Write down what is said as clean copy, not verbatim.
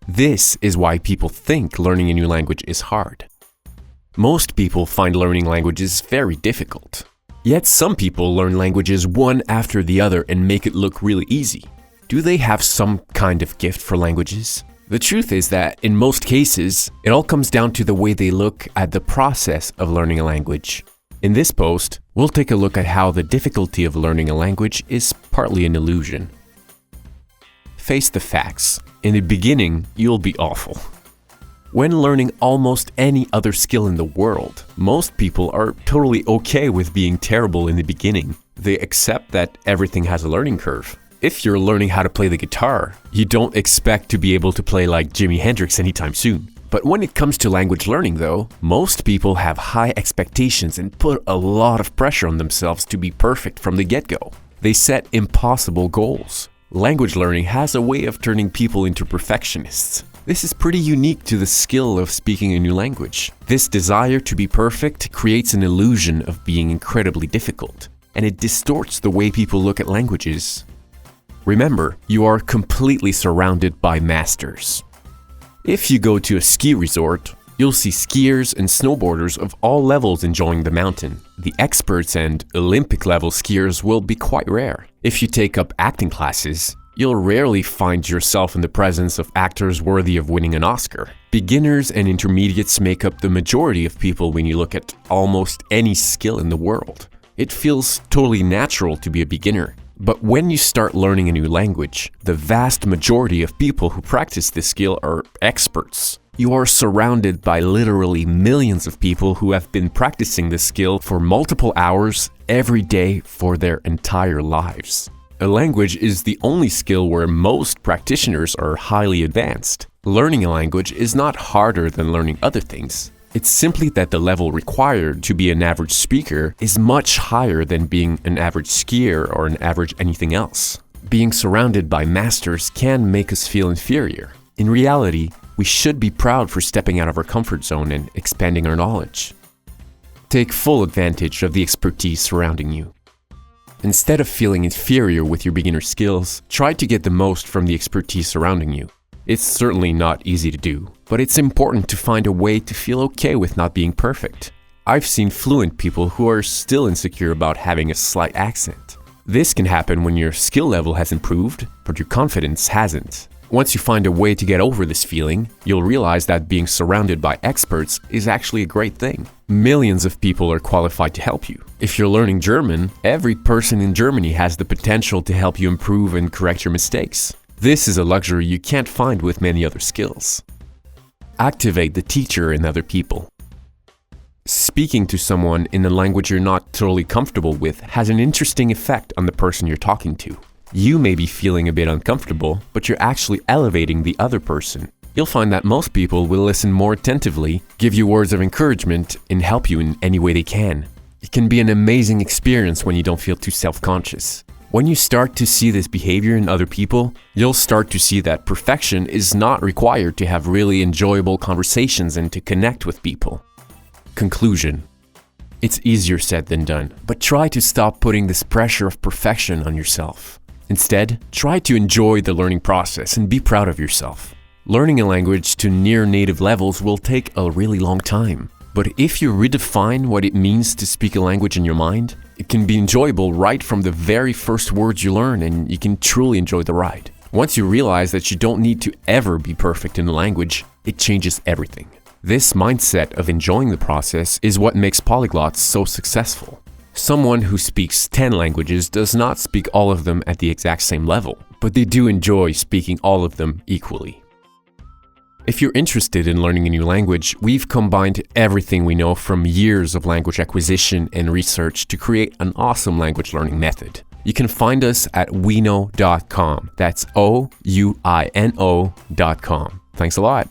This is why people think learning a new language is hard. Most people find learning languages very difficult. Yet some people learn languages one after the other and make it look really easy. Do they have some kind of gift for languages? The truth is that in most cases, it all comes down to the way they look at the process of learning a language. In this post, we'll take a look at how the difficulty of learning a language is partly an illusion. Face the facts. In the beginning, you'll be awful. When learning almost any other skill in the world, most people are totally okay with being terrible in the beginning. They accept that everything has a learning curve. If you're learning how to play the guitar, you don't expect to be able to play like Jimi Hendrix anytime soon. But when it comes to language learning though, most people have high expectations and put a lot of pressure on themselves to be perfect from the get-go. They set impossible goals. Language learning has a way of turning people into perfectionists. This is pretty unique to the skill of speaking a new language. This desire to be perfect creates an illusion of being incredibly difficult, and it distorts the way people look at languages. Remember, you are completely surrounded by masters. If you go to a ski resort, you'll see skiers and snowboarders of all levels enjoying the mountain. The experts and Olympic-level skiers will be quite rare. If you take up acting classes, you'll rarely find yourself in the presence of actors worthy of winning an Oscar. Beginners and intermediates make up the majority of people when you look at almost any skill in the world. It feels totally natural to be a beginner. But when you start learning a new language, the vast majority of people who practice this skill are experts. You are surrounded by literally millions of people who have been practicing this skill for multiple hours every day for their entire lives. A language is the only skill where most practitioners are highly advanced. Learning a language is not harder than learning other things. It's simply that the level required to be an average speaker is much higher than being an average skier or an average anything else. Being surrounded by masters can make us feel inferior. In reality, we should be proud for stepping out of our comfort zone and expanding our knowledge. Take full advantage of the expertise surrounding you. Instead of feeling inferior with your beginner skills, try to get the most from the expertise surrounding you. It's certainly not easy to do, but it's important to find a way to feel okay with not being perfect. I've seen fluent people who are still insecure about having a slight accent. This can happen when your skill level has improved, but your confidence hasn't. Once you find a way to get over this feeling, you'll realize that being surrounded by experts is actually a great thing. Millions of people are qualified to help you. If you're learning German, every person in Germany has the potential to help you improve and correct your mistakes. This is a luxury you can't find with many other skills. Activate the teacher in other people. Speaking to someone in a language you're not totally comfortable with has an interesting effect on the person you're talking to. You may be feeling a bit uncomfortable, but you're actually elevating the other person. You'll find that most people will listen more attentively, give you words of encouragement, and help you in any way they can. It can be an amazing experience when you don't feel too self-conscious. When you start to see this behavior in other people, you'll start to see that perfection is not required to have really enjoyable conversations and to connect with people. Conclusion. It's easier said than done, but try to stop putting this pressure of perfection on yourself. Instead, try to enjoy the learning process and be proud of yourself. Learning a language to near native levels will take a really long time. But if you redefine what it means to speak a language in your mind, it can be enjoyable right from the very first words you learn, and you can truly enjoy the ride. Once you realize that you don't need to ever be perfect in the language, it changes everything. This mindset of enjoying the process is what makes polyglots so successful. Someone who speaks 10 languages does not speak all of them at the exact same level, but they do enjoy speaking all of them equally. If you're interested in learning a new language, we've combined everything we know from years of language acquisition and research to create an awesome language learning method. You can find us at ouino.com. That's ouino.com. Thanks a lot.